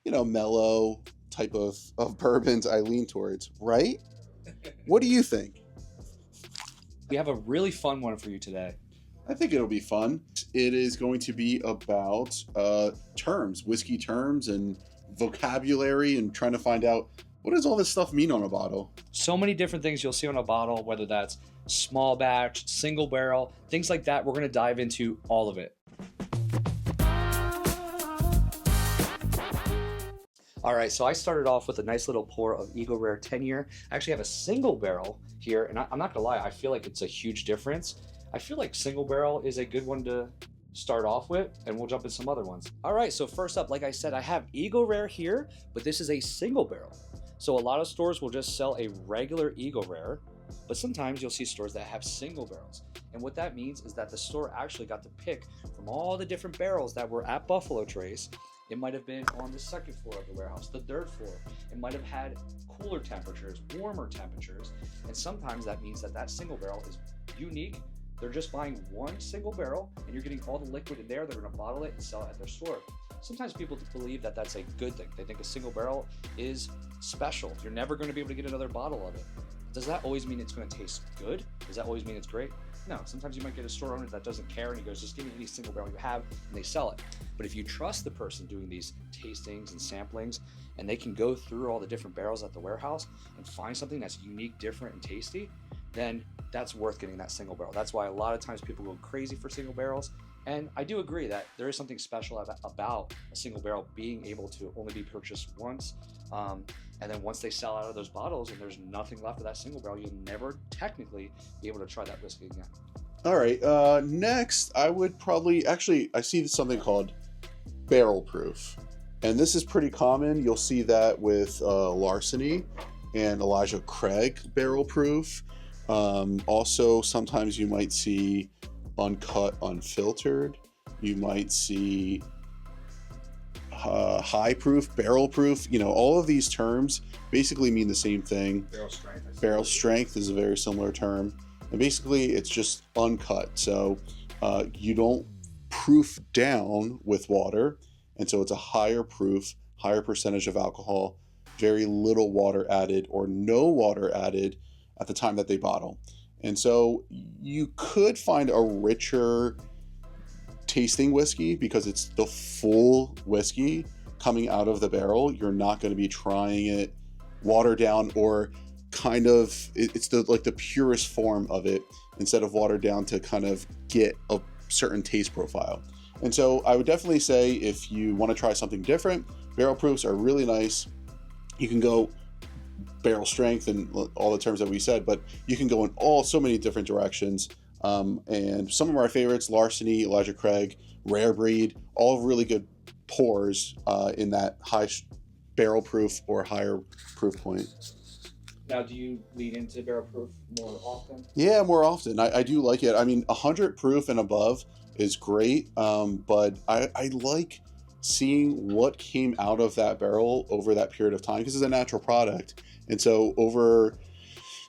mellow type of bourbons I lean towards, right? What do you think? We have a really fun one for you today. I think it'll be fun. It is going to be about terms, whiskey terms and vocabulary, and trying to find out what does all this stuff mean on a bottle. So many different things you'll see on a bottle, whether that's small batch, single barrel, things like that. We're going to dive into all of it. All right, so I started off with a nice little pour of Eagle Rare 10-year. I actually have a single barrel here, and I'm not gonna lie, I feel like it's a huge difference. I feel like single barrel is a good one to start off with, and we'll jump in some other ones. All right, so first up, like I said, I have Eagle Rare here, but this is a single barrel. So a lot of stores will just sell a regular Eagle Rare, but sometimes you'll see stores that have single barrels. And what that means is that the store actually got to pick from all the different barrels that were at Buffalo Trace. It might have been on the second floor of the warehouse, the third floor. It might have had cooler temperatures, warmer temperatures. And sometimes that means that single barrel is unique. They're just buying one single barrel and you're getting all the liquid in there. They're gonna bottle it and sell it at their store. Sometimes people believe that that's a good thing. They think a single barrel is special. You're never gonna be able to get another bottle of it. Does that always mean it's gonna taste good? Does that always mean it's great? No, sometimes you might get a store owner that doesn't care and he goes, just give me any single barrel you have, and they sell it. But if you trust the person doing these tastings and samplings, and they can go through all the different barrels at the warehouse and find something that's unique, different, and tasty, then that's worth getting that single barrel. That's why a lot of times people go crazy for single barrels. And I do agree that there is something special about a single barrel being able to only be purchased once. And then once they sell out of those bottles and there's nothing left of that single barrel, you'll never technically be able to try that whiskey again. All right, next I would probably, I see something called barrel proof. And this is pretty common. You'll see that with Larceny and Elijah Craig barrel proof. Also, sometimes you might see uncut, unfiltered. You might see high proof, barrel proof. All of these terms basically mean the same thing. Barrel strength. Barrel strength is a very similar term. And basically it's just uncut. So you don't proof down with water. And so it's a higher proof, higher percentage of alcohol, very little water added or no water added at the time that they bottle. And so you could find a richer tasting whiskey because it's the full whiskey coming out of the barrel. You're not going to be trying it watered down, or kind of it's the purest form of it instead of watered down to kind of get a certain taste profile. And so I would definitely say if you want to try something different, barrel proofs are really nice. You can go barrel strength and all the terms that we said, but you can go in so many different directions. And some of our favorites, Larceny, Elijah Craig, Rare Breed, all really good pours in that high barrel proof or higher proof point. Now, do you lean into barrel proof more often? Yeah, more often. I do like it. I mean, 100 proof and above is great, but I like seeing what came out of that barrel over that period of time, because it's a natural product. And so over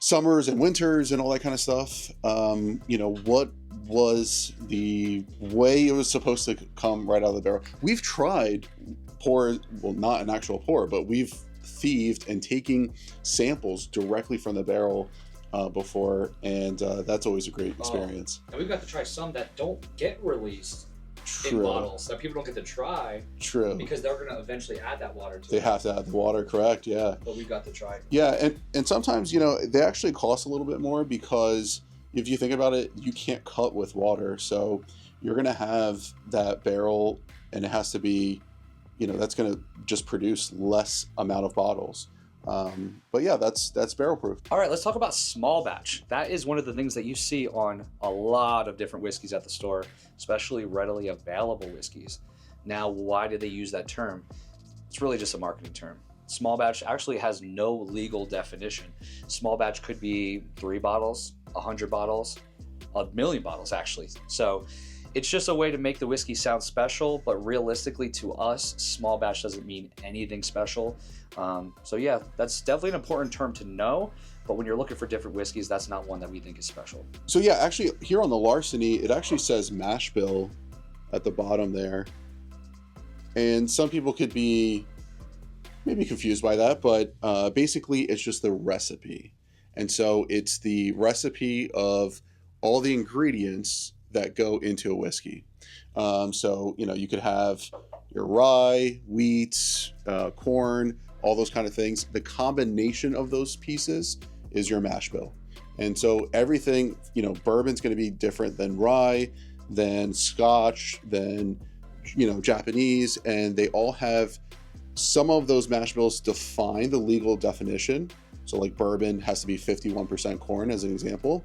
summers and winters and all that kind of stuff, what was the way it was supposed to come right out of the barrel? We've tried not an actual pour, but we've thieved and taking samples directly from the barrel before, and that's always a great experience. And we've got to try some that don't get released in bottles, that people don't get to try. True. Because they're going to eventually add that water to it. They have to add the water, correct, yeah. But we've got to try. Yeah, and sometimes, they actually cost a little bit more because if you think about it, you can't cut with water. So you're going to have that barrel, and it has to be, that's going to just produce less amount of bottles. But yeah, that's barrel proof. All right, let's talk about small batch. That is one of the things that you see on a lot of different whiskeys at the store, especially readily available whiskeys. Now, why did they use that term? It's really just a marketing term. Small batch actually has no legal definition. Small batch could be 3 bottles, 100 bottles, 1,000,000 bottles actually. So it's just a way to make the whiskey sound special, but realistically to us, small batch doesn't mean anything special. So yeah, that's definitely an important term to know, but when you're looking for different whiskeys, that's not one that we think is special. So yeah, actually here on the Larceny, it actually says mash bill at the bottom there. And some people could be may be confused by that, but basically it's just the recipe. And so it's the recipe of all the ingredients that go into a whiskey. So, you could have your rye, wheat, corn, all those kind of things. The combination of those pieces is your mash bill. And so everything, bourbon's going to be different than rye, than Scotch, than, Japanese, and they all have some of those mash bills define the legal definition. So like bourbon has to be 51% corn as an example.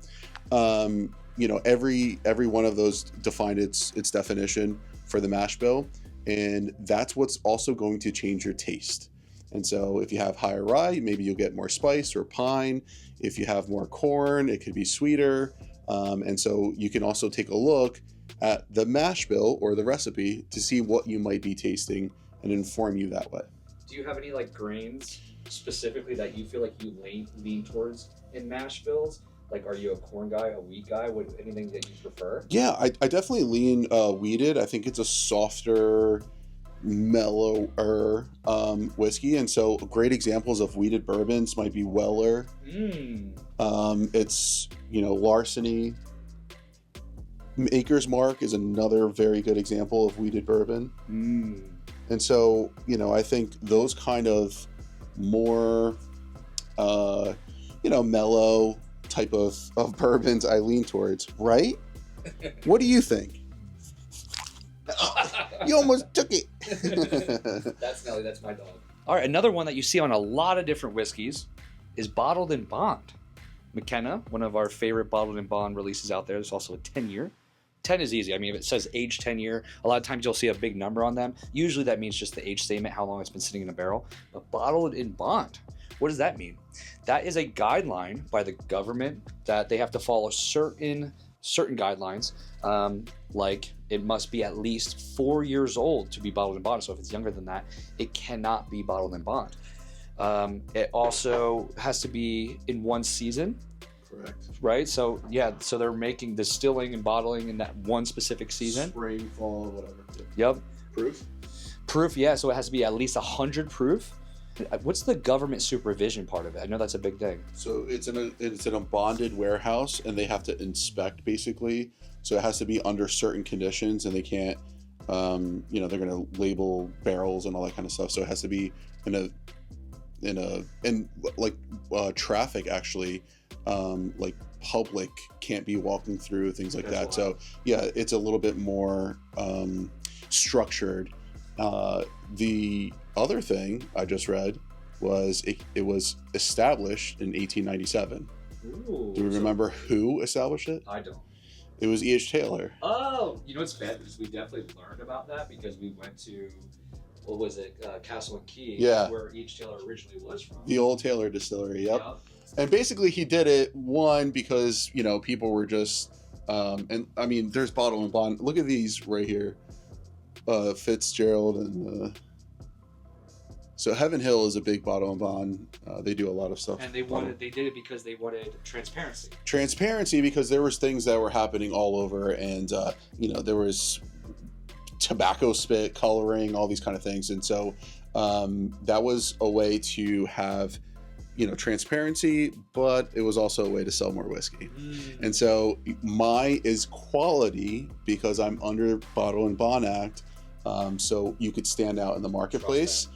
Every one of those defined its definition for the mash bill, and that's what's also going to change your taste. And so if you have higher rye, maybe you'll get more spice or pine. If you have more corn, it could be sweeter. And so you can also take a look at the mash bill or the recipe to see what you might be tasting and inform you that way. Do you have any like grains specifically that you feel like you lean towards in mash bills? Like, are you a corn guy, a wheat guy? Anything that you prefer? Yeah, I definitely lean wheated. I think it's a softer, mellower whiskey, and so great examples of wheated bourbons might be Weller. It's Larceny. Maker's Mark is another very good example of wheated bourbon. And so I think those kind of more mellow type of bourbons I lean towards, right? What do you think? You almost took it. That's Nelly, that's my dog. All right, another one that you see on a lot of different whiskeys is bottled in bond. McKenna, one of our favorite bottled in bond releases out there. There's also a 10-year. 10 is easy. I mean, if it says age 10 year, a lot of times you'll see a big number on them. Usually that means just the age statement, how long it's been sitting in a barrel. But bottled in bond, what does that mean? That is a guideline by the government that they have to follow certain guidelines. Like it must be at least 4 years old to be bottled in bond. So if it's younger than that, it cannot be bottled in bond. It also has to be in one season. Correct. Right? So they're making distilling and bottling in that one specific season. Spring, fall, whatever. Yep. Proof, yeah. So it has to be at least 100 proof. What's the government supervision part of it? I know that's a big thing. So it's in a bonded warehouse, and they have to inspect basically. So it has to be under certain conditions, and they can't, they're going to label barrels and all that kind of stuff. So it has to be traffic actually. Like public can't be walking through things like that. So yeah, it's a little bit more structured. The other thing I just read was it was established in 1897. Ooh, Do we remember who established it? I don't. It was E.H. Taylor. Oh, it's bad because we definitely learned about that because we went to, what was it, Castle and Key, where E.H. Taylor originally was from. The old Taylor distillery, yep. And basically he did it, one, because, people were just, and I mean, there's bottle and bond. Look at these right here. Fitzgerald and, so Heaven Hill is a big bottle and bond. They do a lot of stuff. And they did it because they wanted transparency. Transparency, because there was things that were happening all over, and, there was tobacco spit, coloring, all these kind of things. And so that was a way to have, transparency, but it was also a way to sell more whiskey. And so my is quality because I'm under Bottle and Bond Act, so you could stand out in the marketplace.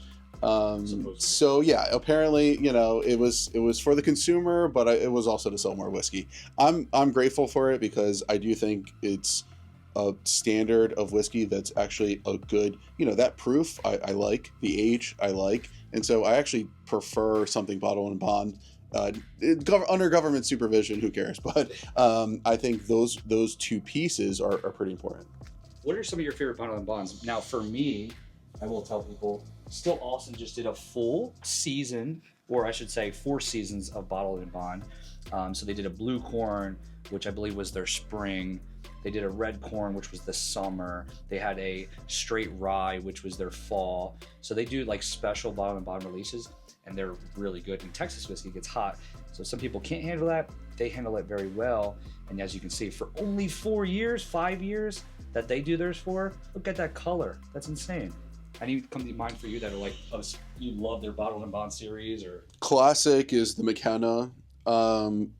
So yeah, apparently, it was for the consumer, but it was also to sell more whiskey. I'm grateful for it because I do think it's a standard of whiskey that's actually a good, that proof I like, the age I like, and so I actually prefer something bottle and bond under government supervision. Who cares? But I think those two pieces are pretty important. What are some of your favorite bottle and bonds? Now, for me, I will tell people, Still Austin just did a full season, or I should say 4 seasons of bottled and bond. So they did a blue corn, which I believe was their spring. They did a red corn, which was the summer. They had a straight rye, which was their fall. So they do like special bottled and bond releases, and they're really good. And Texas whiskey gets hot, so some people can't handle that. They handle it very well. And as you can see, for only 4 years, 5 years that they do theirs for, look at that color. That's insane. Any come to mind for you that are like, you love their Bottled and Bond series or? Classic is the McKenna.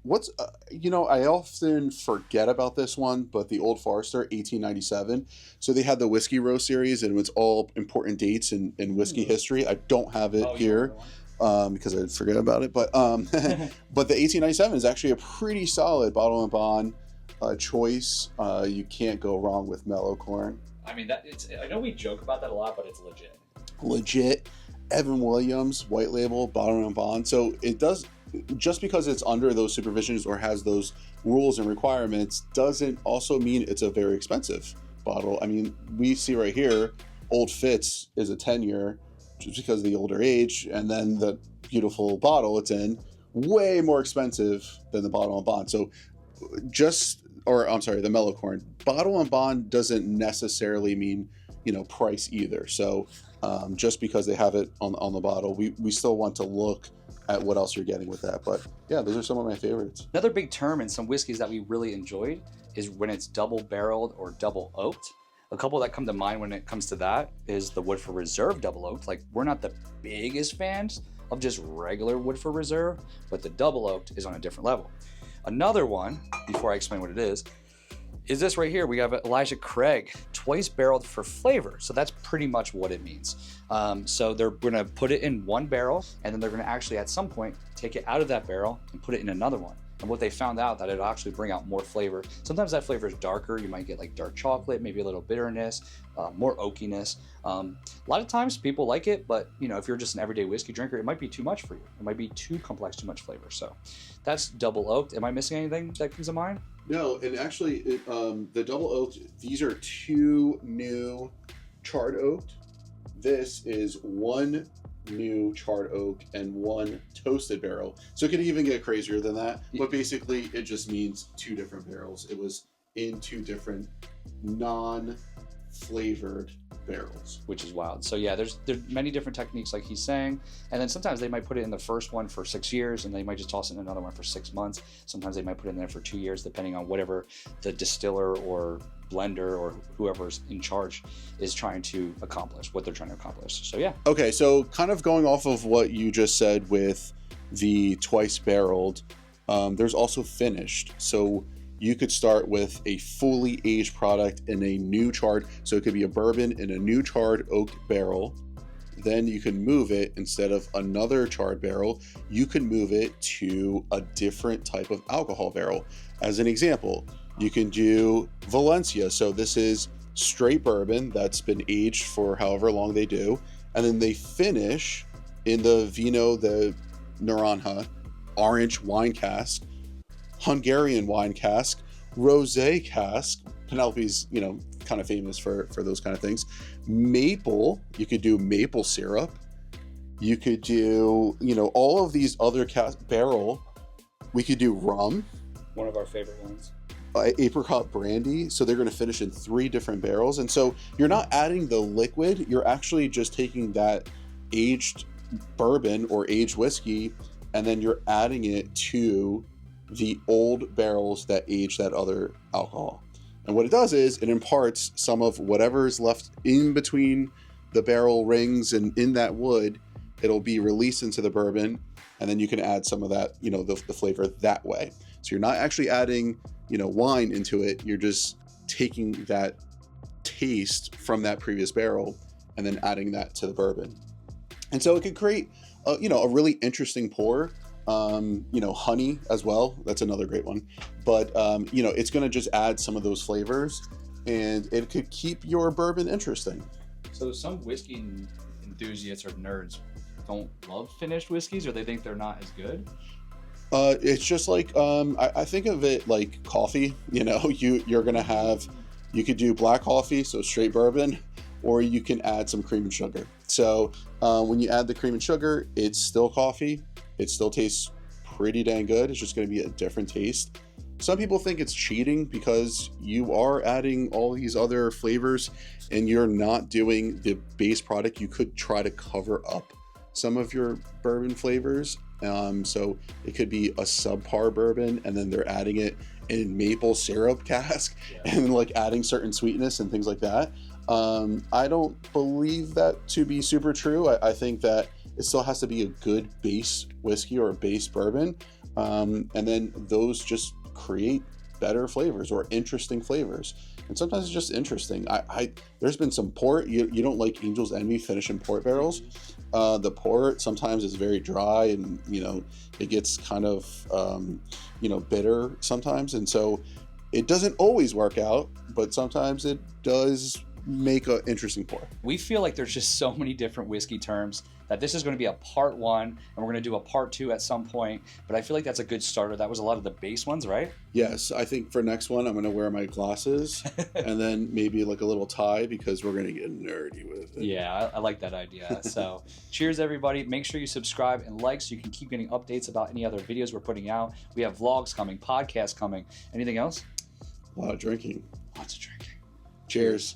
What's I often forget about this one, but the Old Forester 1897. So they had the Whiskey Row series, and it's all important dates in whiskey history. I don't have it here because I forget about it, but but the 1897 is actually a pretty solid Bottled and Bond choice. You can't go wrong with mellow corn. I mean, I know we joke about that a lot, but it's legit. Legit. Evan Williams, white label, Bottled and Bond. So it does, just because it's under those supervisions or has those rules and requirements, doesn't also mean it's a very expensive bottle. I mean, we see right here, Old Fitz is a 10-year, just because of the older age, and then the beautiful bottle it's in, way more expensive than the Bottled and Bond. So the mellow corn. Bottled and Bond doesn't necessarily mean, price either. So just because they have it on the bottle, we still want to look at what else you're getting with that. But yeah, those are some of my favorites. Another big term in some whiskeys that we really enjoyed is when it's double barreled or double oaked. A couple that come to mind when it comes to that is the Woodford Reserve double oaked. Like, we're not the biggest fans of just regular Woodford Reserve, but the double oaked is on a different level. Another one, before I explain what it is this right here. We have Elijah Craig, twice barreled for flavor. So that's pretty much what it means. So they're gonna put it in one barrel, and then they're gonna actually at some point take it out of that barrel and put it in another one. And what they found out that it'll actually bring out more flavor. Sometimes that flavor is darker. You might get like dark chocolate, maybe a little bitterness, more oakiness. A lot of times people like it, but if you're just an everyday whiskey drinker, it might be too much for you. It might be too complex, too much flavor. So that's double oaked. Am I missing anything that comes to mind? No, and actually, the double oaked, these are two new charred oaked. This is one new charred oak and one toasted barrel. So it could even get crazier than that. But basically, it just means two different barrels. It was in two different non-flavored barrels, which is wild. So yeah, there's many different techniques, like he's saying, and then sometimes they might put it in the first one for 6 years, and they might just toss it in another one for 6 months. Sometimes they might put it in there for 2 years, depending on whatever the distiller or blender or whoever's in charge is trying to accomplish, what they're trying to accomplish. So yeah. Okay, so kind of going off of what you just said with the twice barreled, there's also finished. So you could start with a fully aged product in a new charred, so it could be a bourbon in a new charred oak barrel. Then you can move it, instead of another charred barrel, you can move it to a different type of alcohol barrel. As an example, you can do Valencia. So this is straight bourbon that's been aged for however long they do. And then they finish in the Vino de Naranja orange wine cask, Hungarian wine cask, rosé cask. Penelope's, kind of famous for those kind of things. Maple, you could do maple syrup. You could do, all of these other barrel. We could do rum. One of our favorite ones. Apricot brandy. So they're going to finish in 3 different barrels. And so you're not adding the liquid. You're actually just taking that aged bourbon or aged whiskey, and then you're adding it to the old barrels that age that other alcohol. And what it does is it imparts some of whatever is left in between the barrel rings and in that wood. It'll be released into the bourbon, and then you can add some of that, the flavor that way. So you're not actually adding, wine into it. You're just taking that taste from that previous barrel and then adding that to the bourbon. And so it could create, a really interesting pour. Honey as well. That's another great one. But, it's going to just add some of those flavors, and it could keep your bourbon interesting. So some whiskey enthusiasts or nerds don't love finished whiskeys, or they think they're not as good? It's just like, I think of it like coffee. You're going to have, you could do black coffee, so straight bourbon, or you can add some cream and sugar. So when you add the cream and sugar, it's still coffee. It still tastes pretty dang good. It's just going to be a different taste. Some people think it's cheating because you are adding all these other flavors and you're not doing the base product. You could try to cover up some of your bourbon flavors. So it could be a subpar bourbon, and then they're adding it in maple syrup cask and like adding certain sweetness and things like that. I don't believe that to be super true. I think that it still has to be a good base whiskey or a base bourbon, and then those just create better flavors or interesting flavors. And sometimes it's just interesting. There's been some port. You don't like Angel's Envy finishing port barrels. The port sometimes is very dry, and it gets kind of bitter sometimes, and so it doesn't always work out, but sometimes it does make an interesting pour. We feel like there's just so many different whiskey terms that this is going to be a part 1, and we're going to do a part 2 at some point, but I feel like that's a good starter. That was a lot of the base ones, right? Yes, I think for next one I'm going to wear my glasses and then maybe like a little tie, because we're going to get nerdy with it. Yeah, I like that idea. So cheers everybody. Make sure you subscribe and like so you can keep getting updates about any other videos we're putting out. We have vlogs coming, podcasts coming. Anything else? A lot of drinking. Lots of drinking. Cheers.